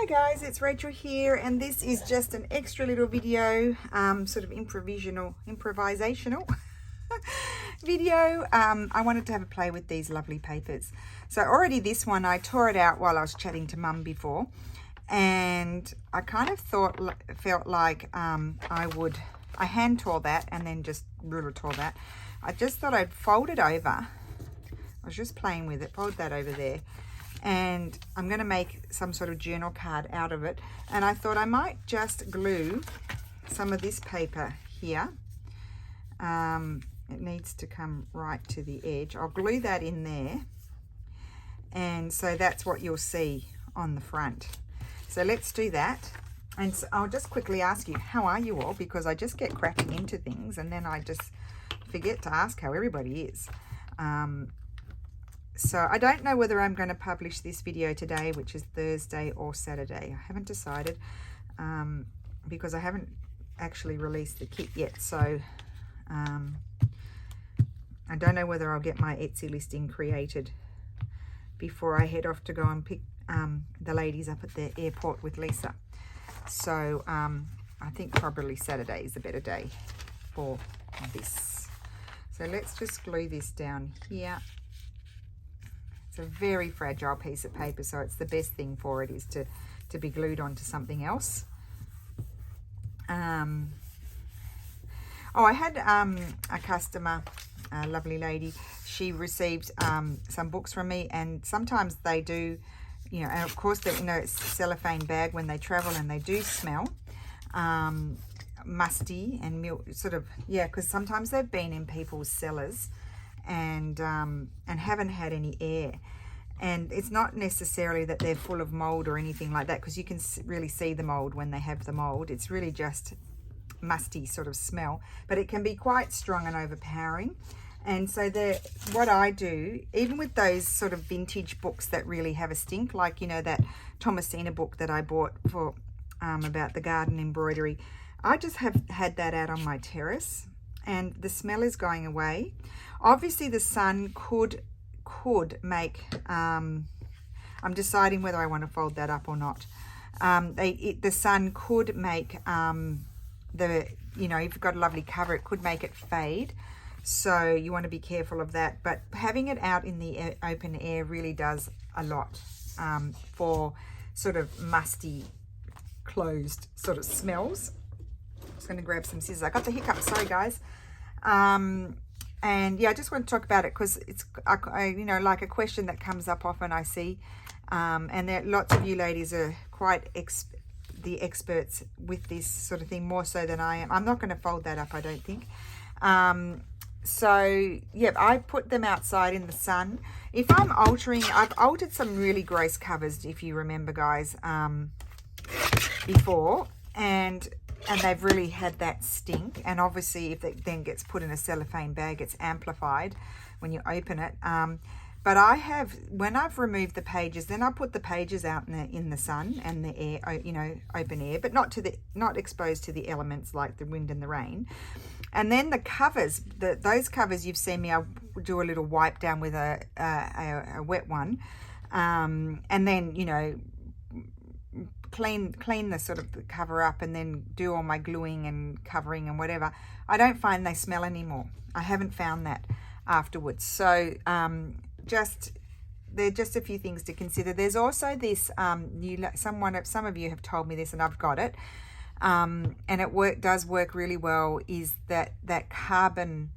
Hi guys, it's Rachel here, and this is just an extra little video, sort of improvisational video. I wanted to have a play with these lovely papers. So already this one, I tore it out while I was chatting to Mum before, and I kind of felt like I hand tore that and then just ruler tore that. I just thought I'd fold it over. I was just playing with it, fold that over there. And I'm going to make some sort of journal card out of it, and I thought I might just glue some of this paper here. It needs to come right to the edge. I'll glue that in there, and so that's what you'll see on the front. So let's do that. And so I'll just quickly ask you, how are you all? Because I just get cracking into things and then I just forget to ask how everybody is. So I don't know whether I'm going to publish this video today, which is Thursday, or Saturday. I haven't decided because I haven't actually released the kit yet. So I don't know whether I'll get my Etsy listing created before I head off to go and pick the ladies up at the airport with Lisa. So I think probably Saturday is a better day for this. So let's just glue this down here. It's a very fragile piece of paper, so it's the best thing for it is to be glued onto something else. Oh, I had a customer, a lovely lady. She received some books from me, and sometimes they do, you know, and of course, they, you know, it's a cellophane bag when they travel, and they do smell musty and milk, sort of, yeah, because sometimes they've been in people's cellars and haven't had any air, and it's not necessarily that they're full of mold or anything like that, because you can really see the mold when they have the mold. It's really just musty sort of smell, but it can be quite strong and overpowering. And so what I do, even with those sort of vintage books that really have a stink, like, you know, that Thomasina book that I bought for about the garden embroidery, I just have had that out on my terrace, and the smell is going away. Obviously the sun could make, I'm deciding whether I want to fold that up or not. The sun could make you know, if you've got a lovely cover, it could make it fade. So you want to be careful of that. But having it out in the open air really does a lot for sort of musty, closed sort of smells. I'm just going to grab some scissors. I got the hiccups, sorry guys. And yeah, I just want to talk about it because it's, you know, like a question that comes up often I see. And there, lots of you ladies are quite the experts with this sort of thing, more so than I am. I'm not going to fold that up, I don't think. So yeah, I put them outside in the sun. If I'm altering, I've altered some really gross covers, if you remember guys, before, and they've really had that stink. And obviously if it then gets put in a cellophane bag, it's amplified when you open it. But I have, when I've removed the pages, then I put the pages out in the sun and the air, you know, open air, but not exposed to the elements like the wind and the rain. And then the covers, those covers you've seen me, I do a little wipe down with a wet one, and then, you know, clean the sort of cover up, and then do all my gluing and covering and whatever. I don't find they smell anymore. I haven't found that afterwards. So there are just a few things to consider. There's also this, some of you have told me this, and I've got it, and it does work really well, is that carbon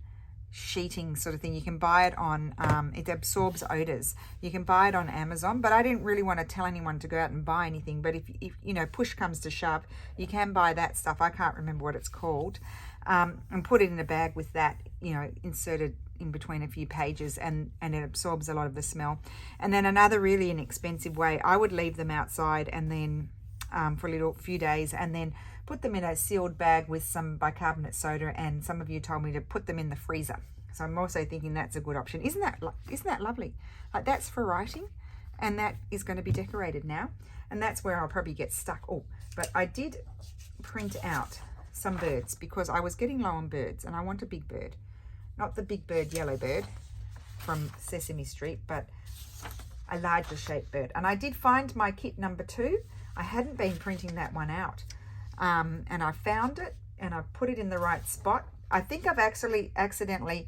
sheeting sort of thing. You can buy it on, it absorbs odors. You can buy it on Amazon, but I didn't really want to tell anyone to go out and buy anything. But if you know, push comes to shove, you can buy that stuff. I can't remember what it's called, and put it in a bag with that, you know, inserted in between a few pages, and it absorbs a lot of the smell. And then another really inexpensive way, I would leave them outside and then for a few days, and then put them in a sealed bag with some bicarbonate soda, and some of you told me to put them in the freezer. So I'm also thinking that's a good option. Isn't that lovely? Like, that's for writing, and that is going to be decorated now, and that's where I'll probably get stuck. Oh, but I did print out some birds because I was getting low on birds, and I want a big bird. Not the big bird, yellow bird from Sesame Street, but a larger shaped bird. And I did find my kit number 2. I hadn't been printing that one out. And I found it and I put it in the right spot. I think I've actually accidentally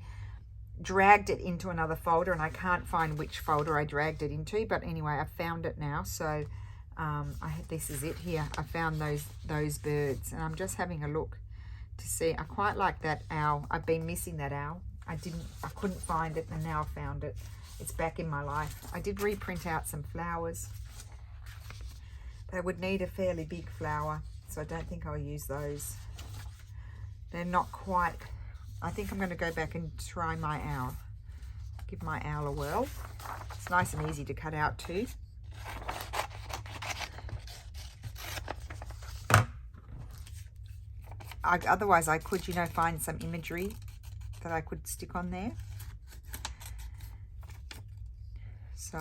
dragged it into another folder, and I can't find which folder I dragged it into, but anyway, I found it now. So this is it here. I found those birds, and I'm just having a look to see. I quite like that owl. I've been missing that owl. I couldn't find it, and now I found it. It's back in my life. I did reprint out some flowers. They would need a fairly big flower, so I don't think I'll use those. They're not quite. I think I'm going to go back and try my owl. Give my owl a whirl. It's nice and easy to cut out too. Otherwise I could, find some imagery that I could stick on there. So,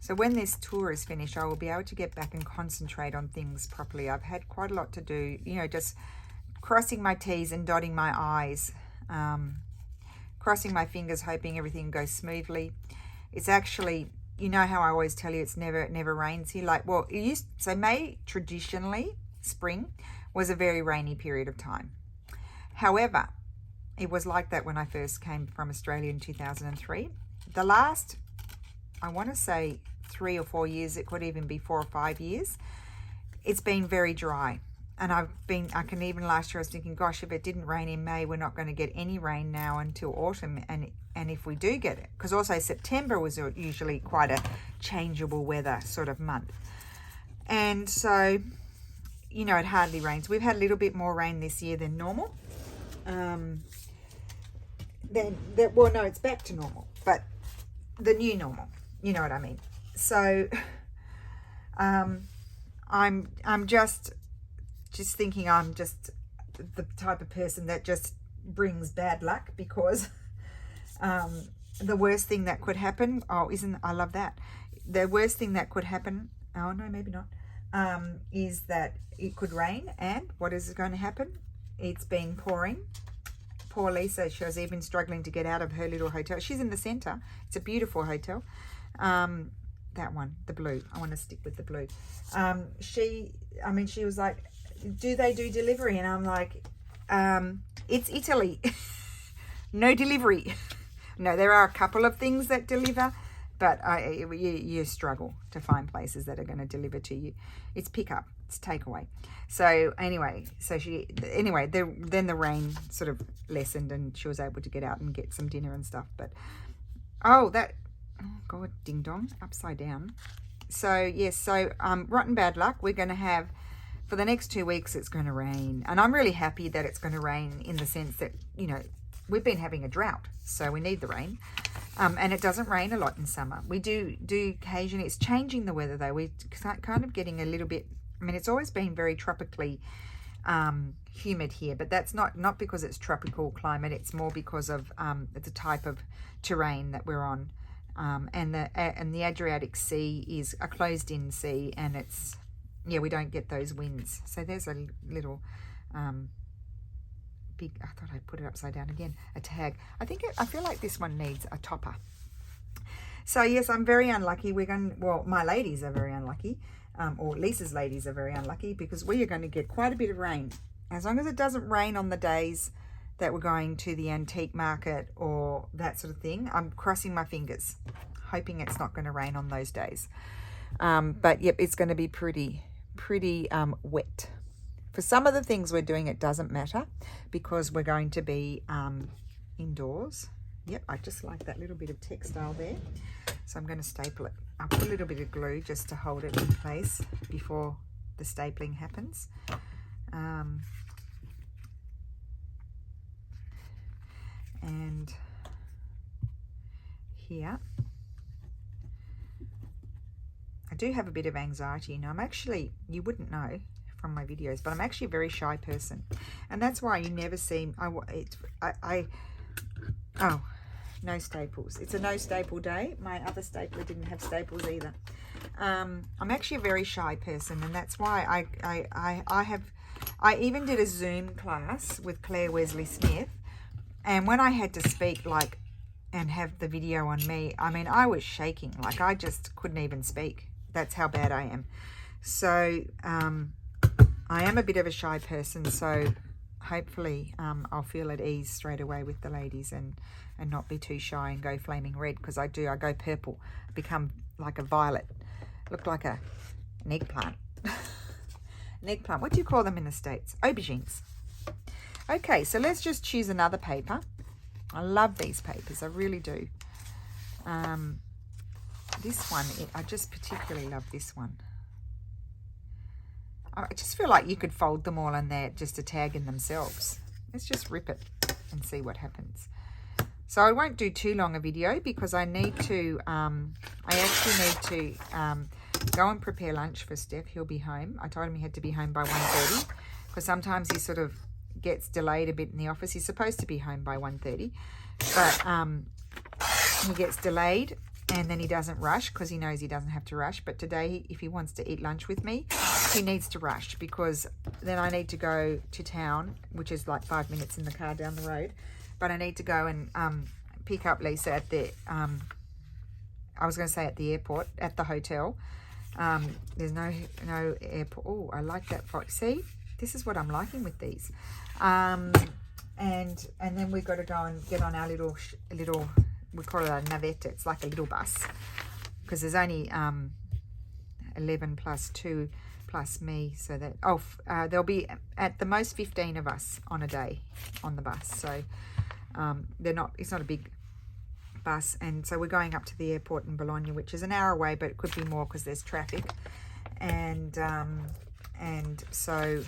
So when this tour is finished, I will be able to get back and concentrate on things properly. I've had quite a lot to do, just crossing my T's and dotting my I's, crossing my fingers, hoping everything goes smoothly. It's actually, how I always tell you, it never rains here. So May, traditionally, spring, was a very rainy period of time. However, it was like that when I first came from Australia in 2003. The last, I want to say 3 or 4 years, it could even be 4 or 5 years, it's been very dry. And I can even last year I was thinking, gosh, if it didn't rain in May, we're not going to get any rain now until autumn. And if we do get it, because also September was usually quite a changeable weather sort of month. And so, it hardly rains. We've had a little bit more rain this year than normal. It's back to normal, but the new normal, you know what I mean? So I'm just thinking I'm just the type of person that just brings bad luck, because the worst thing that could happen, I love that. The worst thing that could happen, oh no, maybe not, is that it could rain. And what is going to happen? It's been pouring. Poor Lisa, she was even struggling to get out of her little hotel. She's in the center. It's a beautiful hotel. That one, the blue. I want to stick with the blue. She was like, do they do delivery? And I'm like, it's Italy. No delivery. No, there are a couple of things that deliver, but you struggle to find places that are going to deliver to you. It's pickup. It's takeaway. So anyway, then the rain sort of lessened and she was able to get out and get some dinner and stuff. But oh God, ding dong, upside down. So yes, rotten bad luck. We're going to have, for the next 2 weeks, it's going to rain. And I'm really happy that it's going to rain, in the sense that, we've been having a drought, so we need the rain. And it doesn't rain a lot in summer. We do occasionally. It's changing the weather though. We're kind of getting a little bit, it's always been very tropically humid here, but that's not because it's tropical climate. It's more because of the type of terrain that we're on. And the Adriatic Sea is a closed-in sea, and we don't get those winds. So there's a little big, I thought I'd put it upside down again, a tag. I feel like this one needs a topper. So yes, I'm very unlucky. My ladies are very unlucky, or Lisa's ladies are very unlucky, because we are going to get quite a bit of rain. As long as it doesn't rain on the days that we're going to the antique market or that sort of thing, I'm crossing my fingers, hoping it's not going to rain on those days. But yep, it's going to be pretty wet. For some of the things we're doing, it doesn't matter, because we're going to be indoors. Yep, I just like that little bit of textile there. So I'm going to staple it. I'll put a little bit of glue just to hold it in place before the stapling happens. And here, I do have a bit of anxiety. I'm actually, you wouldn't know from my videos, but I'm actually a very shy person, and that's why you never see no staples. It's a no staple day. My other stapler didn't have staples either. I'm actually a very shy person, and that's why I even did a Zoom class with Claire Wesley Smith, and when I had to speak like and have the video on me. I mean, I was shaking, like I just couldn't even speak. That's how bad I am. So I am a bit of a shy person, so hopefully I'll feel at ease straight away with the ladies and not be too shy and go flaming red, because I go purple, become like a violet, look like an eggplant. An eggplant, what do you call them in the States? Aubergines. Okay, so let's just choose another paper. I love these papers, I really do. This one, I just particularly love this one. I just feel like you could fold them all in there just to tag in themselves. Let's just rip it and see what happens. So I won't do too long a video because I need to, I actually need to go and prepare lunch for Steph. He'll be home. I told him he had to be home by 1:30 because sometimes he sort of gets delayed a bit in the office. He's supposed to be home by 1:30, but he gets delayed and then he doesn't rush because he knows he doesn't have to rush. But today, if he wants to eat lunch with me, he needs to rush because then I need to go to town, which is like 5 minutes in the car down the road. But I need to go and pick up Lisa at the, I was going to say at the airport, at the hotel. There's no airport. Oh, I like that. See, this is what I'm liking with these. And then we've got to go and get on our little, we call it a navette. It's like a little bus because there's only 11 plus 2 plus me, so that there'll be at the most 15 of us on a day on the bus. So it's not a big bus, and so we're going up to the airport in Bologna, which is an hour away, but it could be more because there's traffic, and so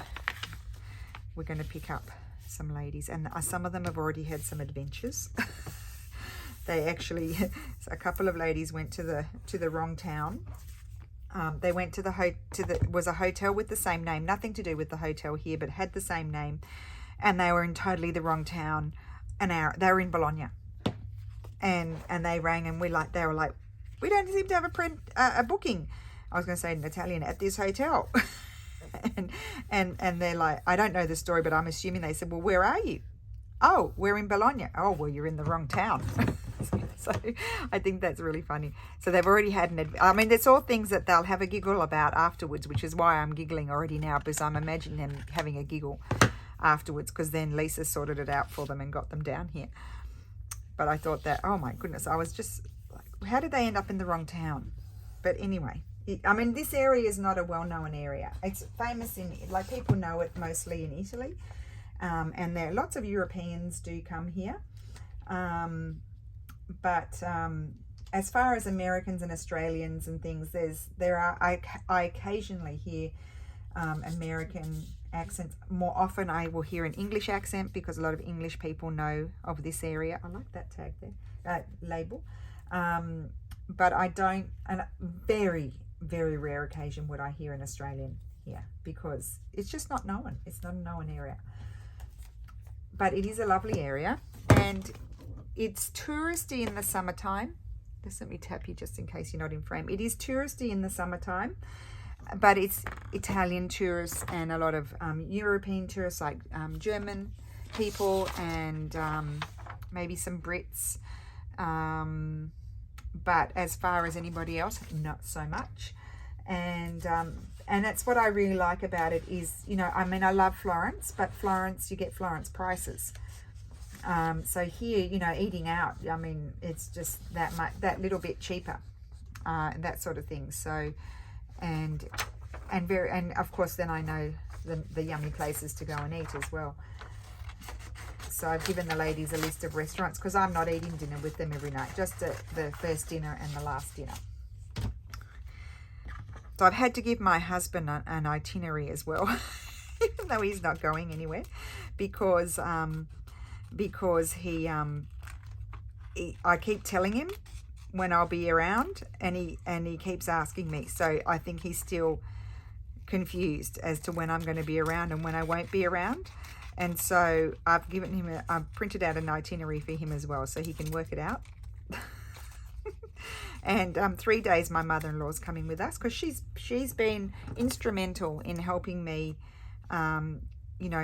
we're going to pick up some ladies, and some of them have already had some adventures. They actually, a couple of ladies went to the wrong town. They went was a hotel with the same name, nothing to do with the hotel here, but had the same name, and they were in totally the wrong town. They were in Bologna, and they rang, and they were like, we don't seem to have a booking. I was going to say in Italian, at this hotel. and they're like, I don't know the story, but I'm assuming they said, well, where are you? Oh, we're in Bologna. Oh, well, you're in the wrong town. So I think that's really funny. So they've already had I mean, it's all things that they'll have a giggle about afterwards, which is why I'm giggling already now, because I'm imagining them having a giggle afterwards, because then Lisa sorted it out for them and got them down here. But I thought that, oh my goodness, I was just like, how did they end up in the wrong town? But anyway, I mean, this area is not a well-known area. It's famous like people know it mostly in Italy. And there lots of Europeans do come here. But as far as Americans and Australians and things, I occasionally hear American accents. More often I will hear an English accent because a lot of English people know of this area. I like that tag there, label. But I don't, and very, very rare occasion would I hear an Australian here because it's just not known. It's not a known area. But it is a lovely area, and it's touristy in the summertime. Just let me tap you just in case you're not in frame. It is touristy in the summertime, but it's Italian tourists and a lot of European tourists, like German people and maybe some Brits. But as far as anybody else, not so much. And that's what I really like about it is, I mean, I love Florence, but Florence, you get Florence prices. So here, eating out, I mean, it's just that little bit cheaper, that sort of thing. So, and of course, then I know the yummy places to go and eat as well. So I've given the ladies a list of restaurants because I'm not eating dinner with them every night, just the first dinner and the last dinner. So I've had to give my husband an itinerary as well, even though he's not going anywhere, because I keep telling him when I'll be around, and he keeps asking me. So I think he's still confused as to when I'm going to be around and when I won't be around. And so I've given him I've printed out an itinerary for him as well, so he can work it out. And 3 days my mother-in-law's coming with us because she's been instrumental in helping me,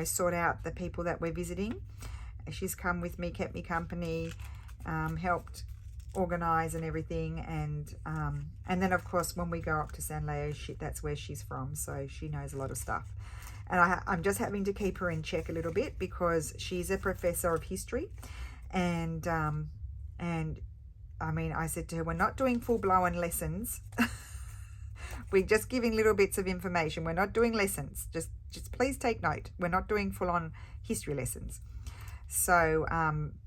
sort out the people that we're visiting. She's come with me, kept me company, helped organize and everything, and then of course when we go up to San Leo, that's where she's from, so she knows a lot of stuff. And I'm just having to keep her in check a little bit because she's a professor of history, and I mean, I said to her, we're not doing full-blown lessons. We're just giving little bits of information. We're not doing lessons. Just please take note. We're not doing full-on history lessons. So,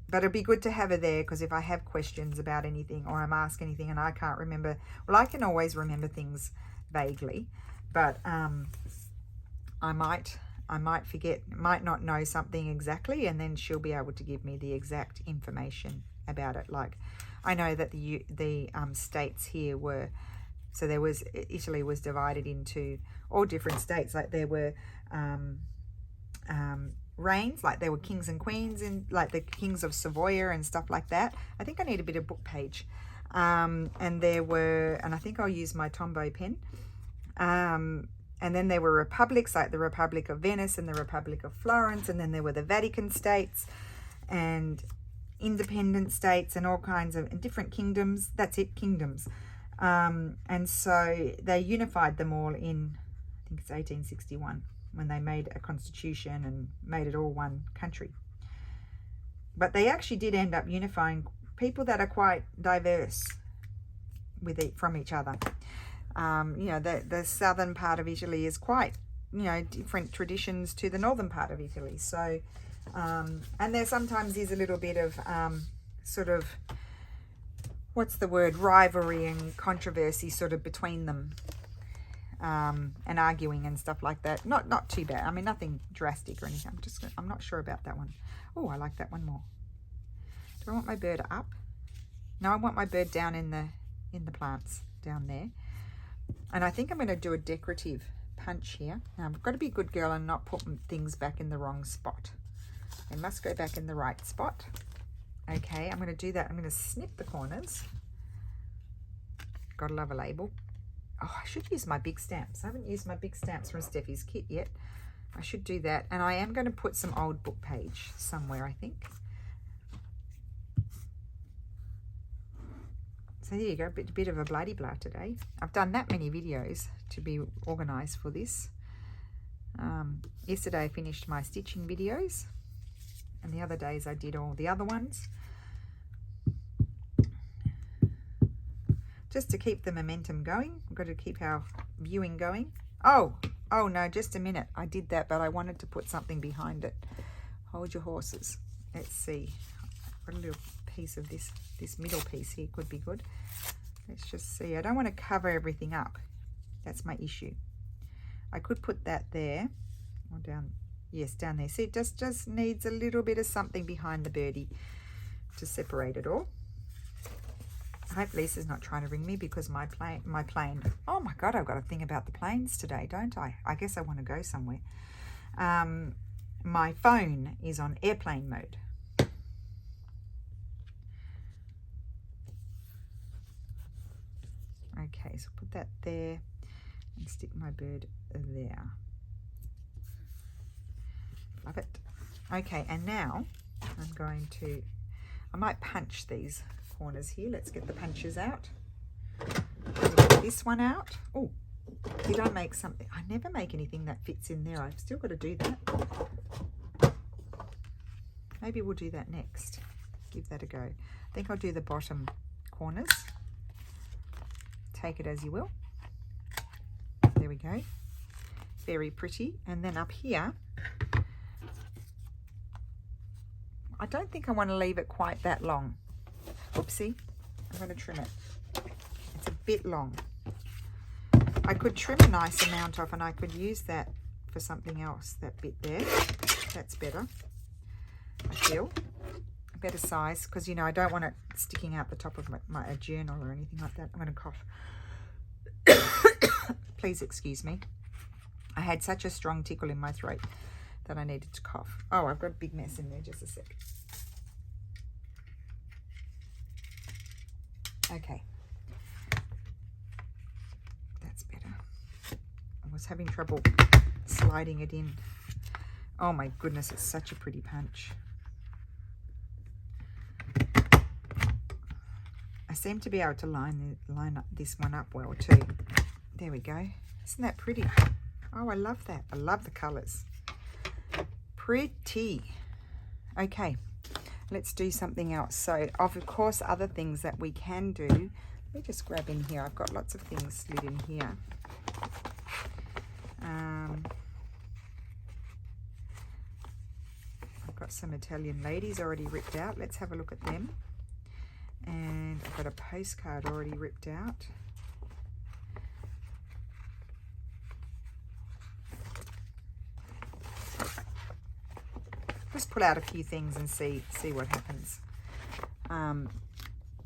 but it'd be good to have her there, because if I have questions about anything or I'm asked anything and I can't remember, well, I can always remember things vaguely, but I might forget, might not know something exactly, and then she'll be able to give me the exact information about it. Like, I know that the states here were, so there was, Italy was divided into all different states. Like there were reigns, like there were kings and queens, and like the kings of Savoy and stuff like that. I think I need a bit of book page. And there were, and I think I'll use my Tombow pen. And then there were republics, like the Republic of Venice and the Republic of Florence, and then there were the Vatican states and independent states and all kinds of, and different kingdoms. That's it, kingdoms. And so they unified them all in, I think it's 1861, when they made a constitution and made it all one country. But they actually did end up unifying people that are quite diverse from each other. You know, the southern part of Italy is quite, you know, different traditions to the northern part of Italy. So, and there sometimes is a little bit of sort of, what's the word, rivalry and controversy sort of between them, and arguing and stuff like that. Not too bad. I mean, nothing drastic or anything. I'm not sure about that one. Oh, I like that one more. Do I want my bird up? No, I want my bird down in the plants down there. And I think I'm going to do a decorative punch here. Now, I've got to be a good girl and not put things back in the wrong spot. They must go back in the right spot. Okay, I'm going to do that. I'm going to snip the corners. Gotta love a label. Oh, I should use my big stamps. I haven't used my big stamps from Steffi's kit yet. I should do that. And I am going to put some old book page somewhere, I think. So there you go, a bit of a bloody blah today. I've done that many videos to be organised for this. Yesterday I finished my stitching videos, and the other days I did all the other ones. Just to keep the momentum going. We've got to keep our viewing going. Oh no, just a minute. I did that, but I wanted to put something behind it. Hold your horses. Let's see. I've got a little piece of this middle piece here could be good. Let's just see. I don't want to cover everything up. That's my issue. I could put that there or down. Yes, down there. See, it just needs a little bit of something behind the birdie to separate it all. I hope Lisa's not trying to ring me because my plane. Oh my God, I've got a thing about the planes today, don't I? I guess I want to go somewhere. My phone is on airplane mode. Okay, so put that there and stick my bird there. Love it. Okay, and now I'm going to, I might punch these corners here. Let's get the punches out. Get this one out. Oh, did I make something? I never make anything that fits in there. I've still got to do that. Maybe we'll do that next. Give that a go. I think I'll do the bottom corners. Take it as you will. There we go. Very pretty. And then up here, I don't think I want to leave it quite that long. Oopsie. I'm going to trim it. It's a bit long. I could trim a nice amount off and I could use that for something else, that bit there. That's better, I feel. A better size, because, you know, I don't want it sticking out the top of my journal or anything like that. I'm going to cough. Please excuse me. I had such a strong tickle in my throat that I needed to cough. Oh, I've got a big mess in there. Just a sec. Okay. That's better. I was having trouble sliding it in. Oh my goodness, it's such a pretty punch. I seem to be able to line up this one up well too. There we go. Isn't that pretty? Oh, I love that. I love the colours. Pretty. Okay, let's do something else. So, of course, other things that we can do. Let me just grab in here. I've got lots of things slid in here. I've got some Italian ladies already ripped out. Let's have a look at them. And I've got a postcard already ripped out. Just pull out a few things and see what happens.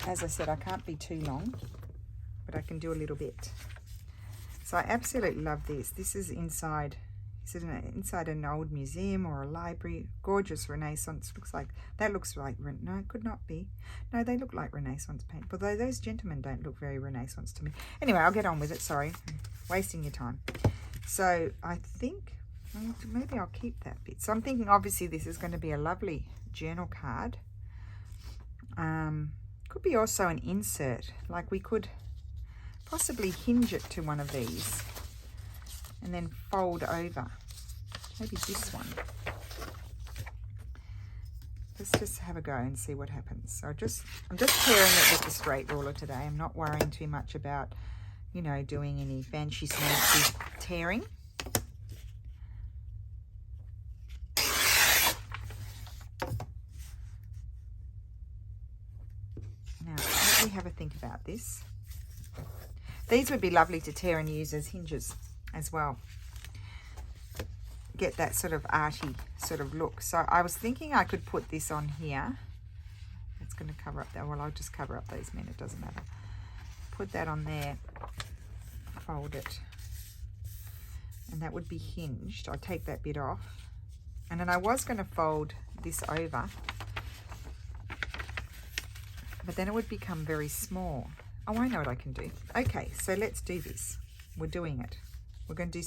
As I said, I can't be too long, but I can do a little bit. So I absolutely love this. This is inside. Is it inside an old museum or a library? Gorgeous Renaissance. Looks like no, it could not be. No, they look like Renaissance paint. Although those gentlemen don't look very Renaissance to me. Anyway, I'll get on with it. Sorry, I'm wasting your time. So I think maybe I'll keep that bit. So I'm thinking obviously this is going to be a lovely journal card. Could be also an insert. Like we could possibly hinge it to one of these and then fold over. Maybe this one. Let's just have a go and see what happens. So I'm just tearing it with the straight ruler today. I'm not worrying too much about, you know, doing any fancy tearing. Now, let me have a think about this. These would be lovely to tear and use as hinges as well. Get that sort of arty sort of look. So I was thinking I could put this on here. It's going to cover up that. Well, I'll just cover up those men. It doesn't matter. Put that on there. Fold it. And that would be hinged. I'll take that bit off. And then I was going to fold this over. But then it would become very small. Oh, I know what I can do. Okay, so let's do this. We're doing it. We're going to do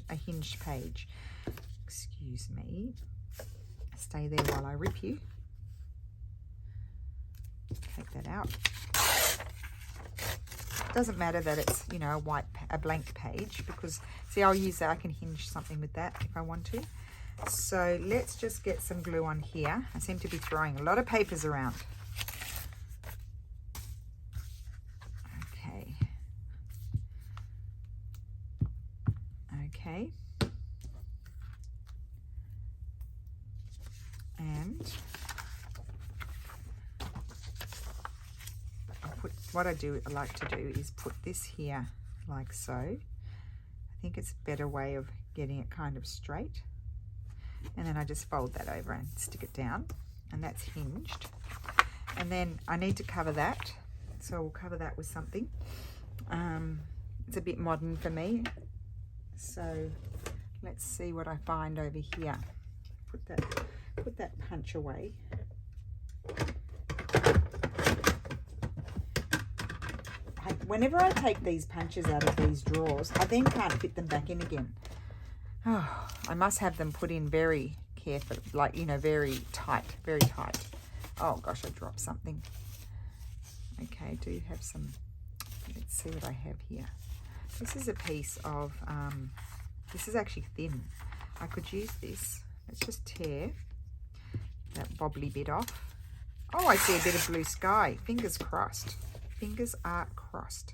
a hinged page. Excuse me. Stay there while I rip you. Take that out. Doesn't matter that it's, you know, a blank page, because see, I'll use that. I can hinge something with that if I want to. So let's just get some glue on here. I seem to be throwing a lot of papers around. Okay, and I like to do is put this here like so. I think it's a better way of getting it kind of straight. And then I just fold that over and stick it down, and that's hinged. And then I need to cover that, so we'll cover that with something. It's a bit modern for me. So let's see what I find over here. Put that punch away. Whenever I take these punches out of these drawers, I then can't fit them back in again. Oh, I must have them put in very carefully, like, you know, very tight, very tight. Oh gosh, I dropped something. Okay, I do have some. Let's see what I have here. This is a piece of, this is actually thin. I could use this. Let's just tear that bobbly bit off. Oh, I see a bit of blue sky. Fingers crossed. Fingers are crossed.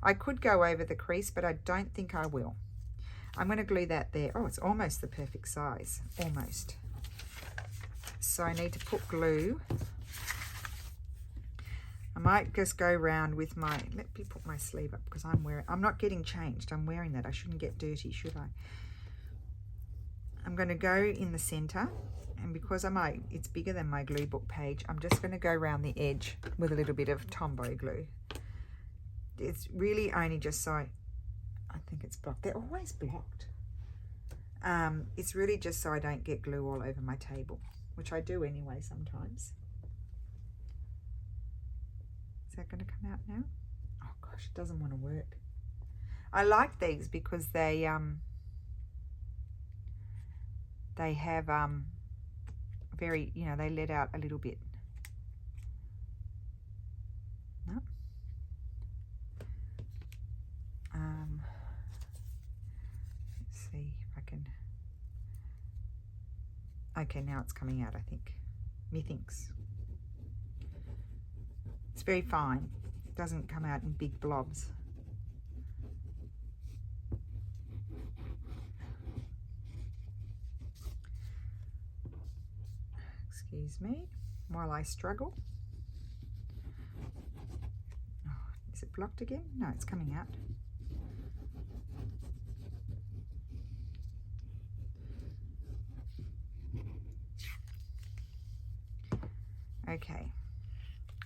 I could go over the crease, but I don't think I will. I'm going to glue that there. Oh, it's almost the perfect size. Almost. So I need to put glue. I might just go around with my, let me put my sleeve up because I'm not getting changed. I'm wearing that. I shouldn't get dirty, should I? I'm going to go in the center, and because it's bigger than my glue book page, I'm just going to go around the edge with a little bit of Tombow glue. It's really only just so, I think it's blocked. They're always blocked. It's really just so I don't get glue all over my table, which I do anyway sometimes. Is that going to come out now? Oh gosh, it doesn't want to work. I like these because they have very, you know, they let out a little bit. No, see if I can. Okay, now it's coming out, I think. Methinks. It's very fine. It doesn't come out in big blobs. Excuse me while I struggle. Oh, is it blocked again? No, it's coming out. Okay,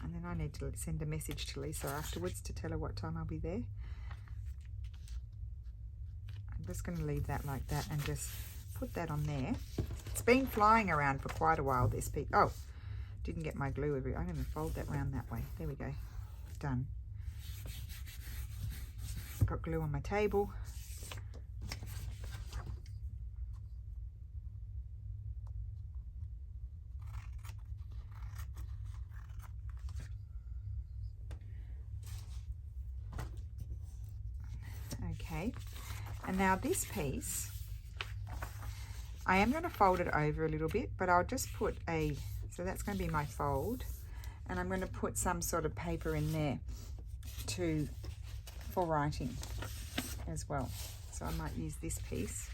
and then I need to send a message to Lisa afterwards to tell her what time I'll be there. I'm just going to leave that like that and just put that on there. It's been flying around for quite a while, this piece. Oh, didn't get my glue everywhere. I'm going to fold that round that way. There we go. Done. Got glue on my table. Okay, and now this piece, I am going to fold it over a little bit, but I'll just put a, so that's going to be my fold, and I'm going to put some sort of paper in there for writing as well. So I might use this piece,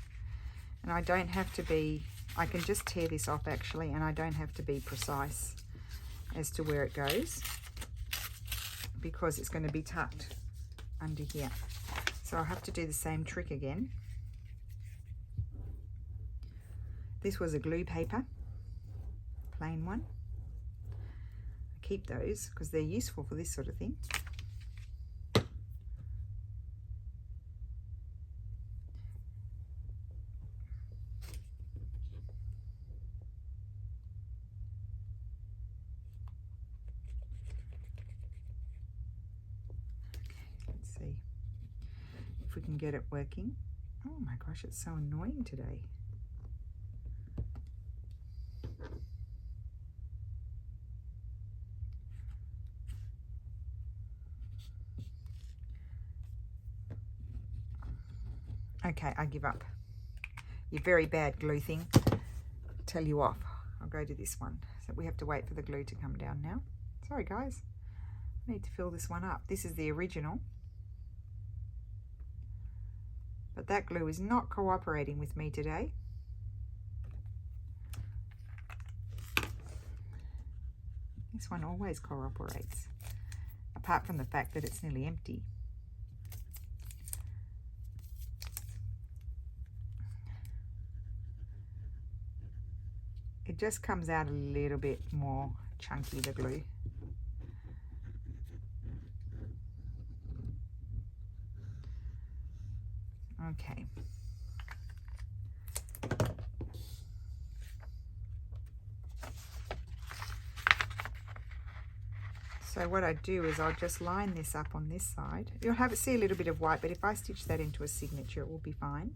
and I don't have to be, I can just tear this off actually, and I don't have to be precise as to where it goes because it's going to be tucked under here. So I'll have to do the same trick again. This was a glue paper, plain one. I keep those because they're useful for this sort of thing. If we can get it working. Oh my gosh, it's so annoying today. Okay, I give up. You're very bad, glue thing. Tell you off. I'll go to this one. So we have to wait for the glue to come down now. Sorry guys, I need to fill this one up. This is the original. But that glue is not cooperating with me today. This one always cooperates, apart from the fact that it's nearly empty. It just comes out a little bit more chunky, the glue. Okay. So what I do is I'll just line this up on this side. You'll see a little bit of white, but if I stitch that into a signature, it will be fine.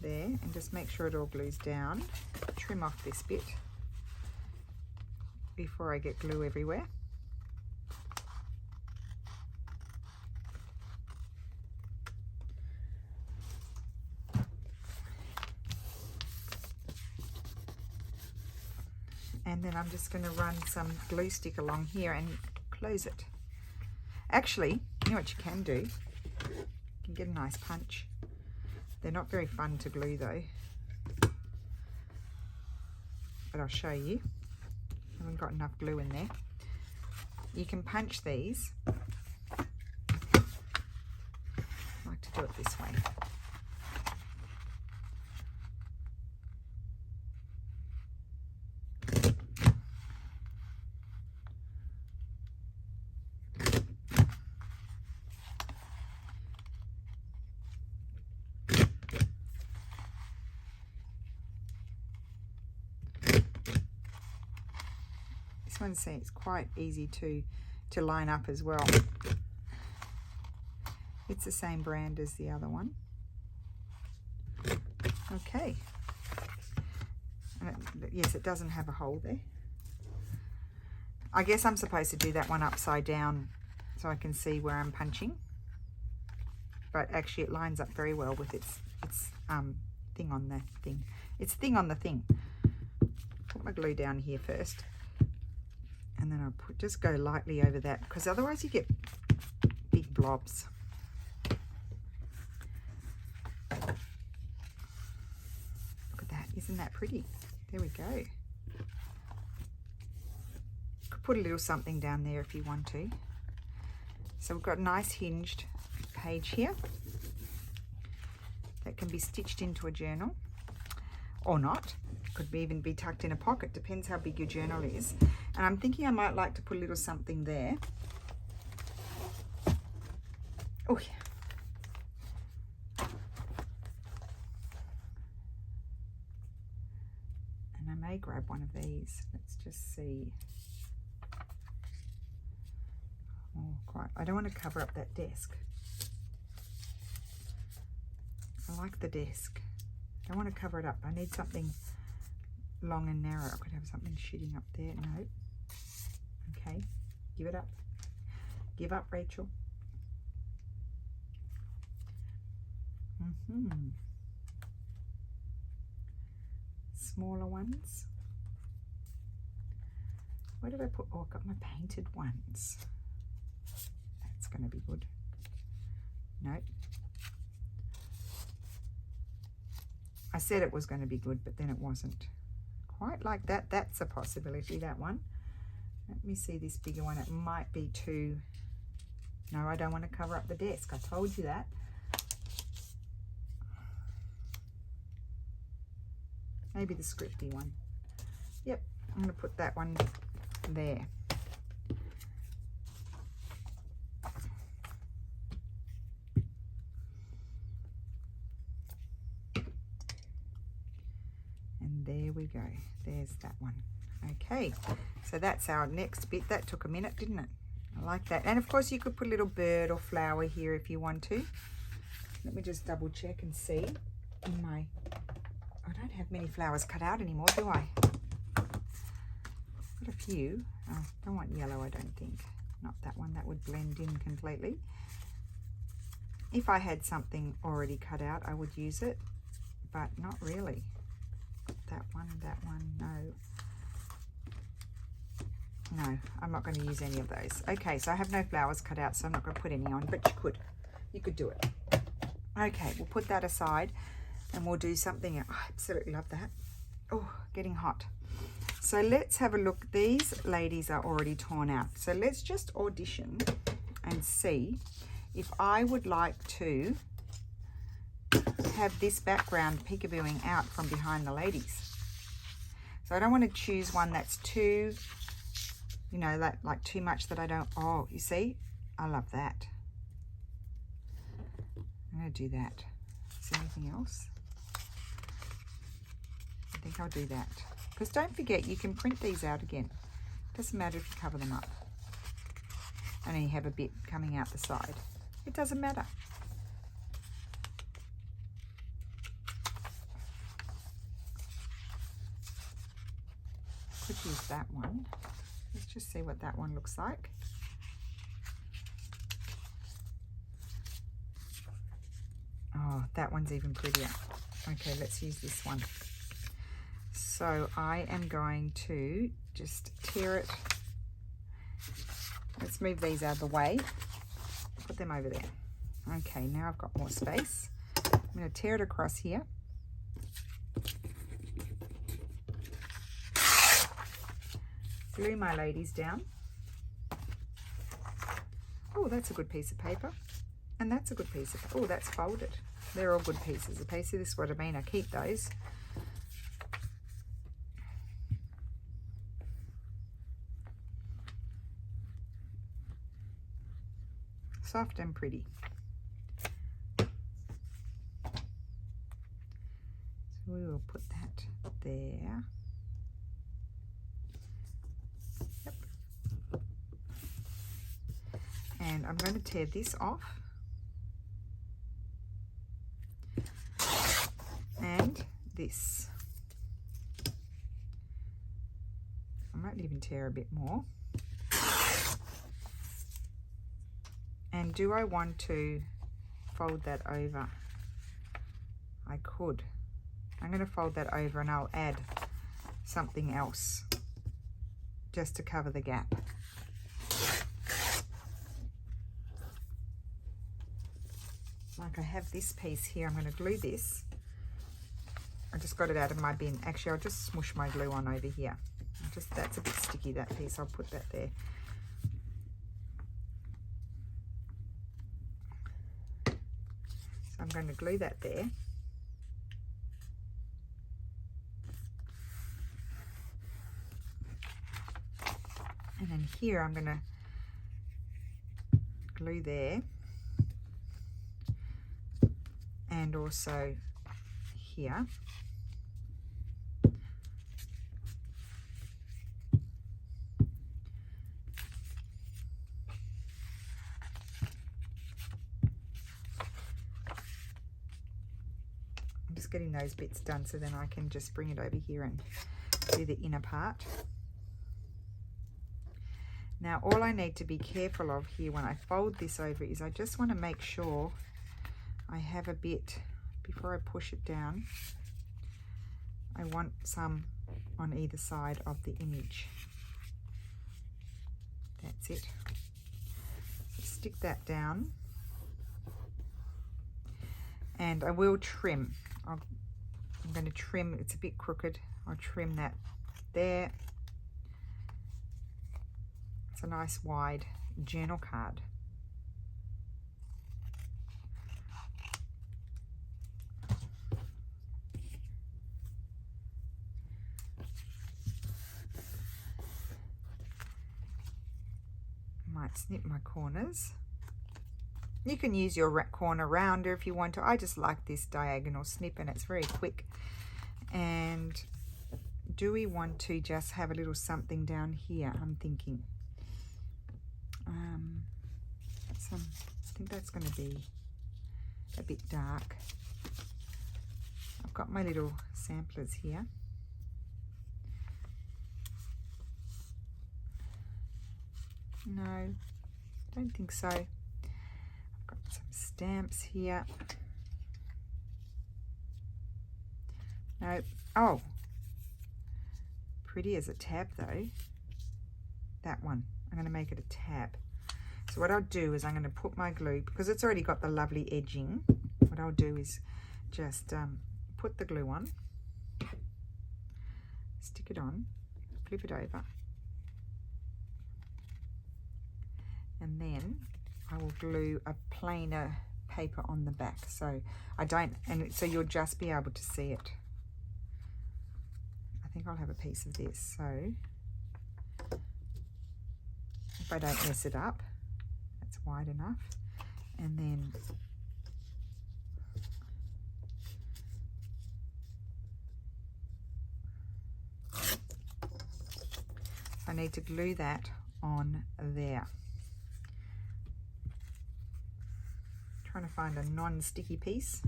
There, and just make sure it all glues down. Trim off this bit before I get glue everywhere. And then I'm just going to run some glue stick along here and close it. Actually, you know what you can do? You can get a nice punch. They're not very fun to glue though, but I'll show you. I haven't got enough glue in there. You can punch these. I like to do it this way. One see it's quite easy to line up as well. It's the same brand as the other one. Okay, and yes, it doesn't have a hole there. I guess I'm supposed to do that one upside down so I can see where I'm punching, but actually it lines up very well with its It's thing on the thing. It's thing on the thing. Put my glue down here first, and then I'll just go lightly over that, because otherwise you get big blobs. Look at that, isn't that pretty? There we go. Could put a little something down there if you want to. So we've got a nice hinged page here that can be stitched into a journal or not. Could even be tucked in a pocket, depends how big your journal is. And I'm thinking I might like to put a little something there. Oh yeah. And I may grab one of these. Let's just see. Oh, quite. I don't want to cover up that desk. I like the desk. I don't want to cover it up. I need something long and narrow. I could have something shooting up there. No. Okay. Give it up. Give up, Rachel. Smaller ones. Where did I put? Oh, I've got my painted ones. That's going to be good. Nope. I said it was going to be good, but then it wasn't quite like that. That's a possibility, that one. Let me see this bigger one. It might be too... No, I don't want to cover up the desk. I told you that. Maybe the scripty one. Yep, I'm going to put that one there. And there we go. There's that one. Okay, so that's our next bit. That took a minute, didn't it? I like that. And of course you could put a little bird or flower here if you want to. Let me just double check and see. In my... I don't have many flowers cut out anymore, do I? Got a few. Oh, don't want yellow, I don't think. Not that one. That would blend in completely. If I had something already cut out, I would use it, but not really. That one, no. No, I'm not going to use any of those. Okay, so I have no flowers cut out, so I'm not going to put any on, but you could do it. Okay, we'll put that aside and we'll do something. I absolutely love that. Oh, getting hot. So let's have a look. These ladies are already torn out. So let's just audition and see if I would like to have this background peekabooing out from behind the ladies. So I don't want to choose one that's too, you know, like too much that I don't. Oh, you see, I love that. I'm going to do that. Is there anything else? I think I'll do that. Because don't forget, you can print these out again. Doesn't matter if you cover them up. And then you have a bit coming out the side. It doesn't matter. Could use that one. Let's just see what that one looks like. Oh, that one's even prettier. Okay, let's use this one. So I am going to just tear it. Let's move these out of the way. Put them over there. Okay, now I've got more space. I'm going to tear it across here. Glue my ladies down. Oh, that's a good piece of paper. And that's a good piece of, oh, that's folded. They're all good pieces of paper. This is what I mean. I keep those. Soft and pretty. So we will put that there. Yep. And I'm going to tear this off. And this. I might even tear a bit more. And do I want to fold that over? I could. I'm going to fold that over and I'll add something else just to cover the gap. Like I have this piece here, I'm going to glue this. I just got it out of my bin. Actually, I'll just smush my glue on over here. That's a bit sticky, that piece. I'll put that there. So I'm going to glue that there. And then here I'm going to glue there. And also here. I'm just getting those bits done so then I can just bring it over here and do the inner part. Now all I need to be careful of here when I fold this over is I just want to make sure I have a bit, before I push it down, I want some on either side of the image. That's it. So stick that down. And I will trim. I'm going to trim, it's a bit crooked. I'll trim that there. It's a nice wide journal card. Might snip my corners. You can use your corner rounder if you want to. I just like this diagonal snip and it's very quick. And do we want to just have a little something down here? I'm thinking. I think that's going to be a bit dark. I've got my little samplers here. No, don't think so. I've got some stamps here. No, oh, pretty as a tab though. That one, I'm going to make it a tab. So what I'll do is I'm going to put my glue, because it's already got the lovely edging, what I'll do is just put the glue on, stick it on, flip it over, and then I will glue a plainer paper on the back, so I don't, and so you'll just be able to see it. I think I'll have a piece of this, so if I don't mess it up, that's wide enough. And then I need to glue that on there. Trying to find a non-sticky piece.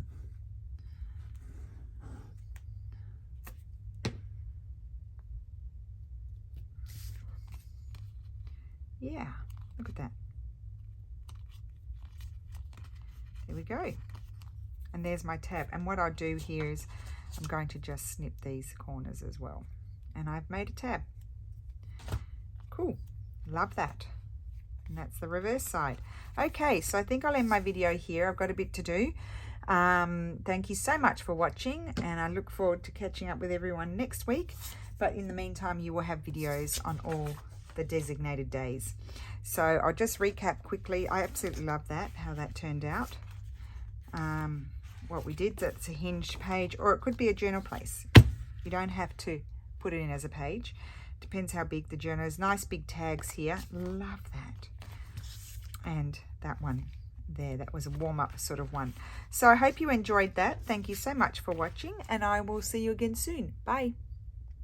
Yeah, look at that. There we go. And there's my tab. And what I'll do here is I'm going to just snip these corners as well. And I've made a tab. Cool. Love that. And that's the reverse side. Okay, so I think I'll end my video here. I've got a bit to do. Thank you so much for watching, and I look forward to catching up with everyone next week. But in the meantime, you will have videos on all the designated days. So I'll just recap quickly. I absolutely love that, how that turned out. What we did, that's a hinged page, or it could be a journal place. You don't have to put it in as a page. Depends how big the journal is. Nice big tags here. Love that. And that one there, that was a warm-up sort of one. So I hope you enjoyed that. Thank you so much for watching, and I will see you again soon. Bye.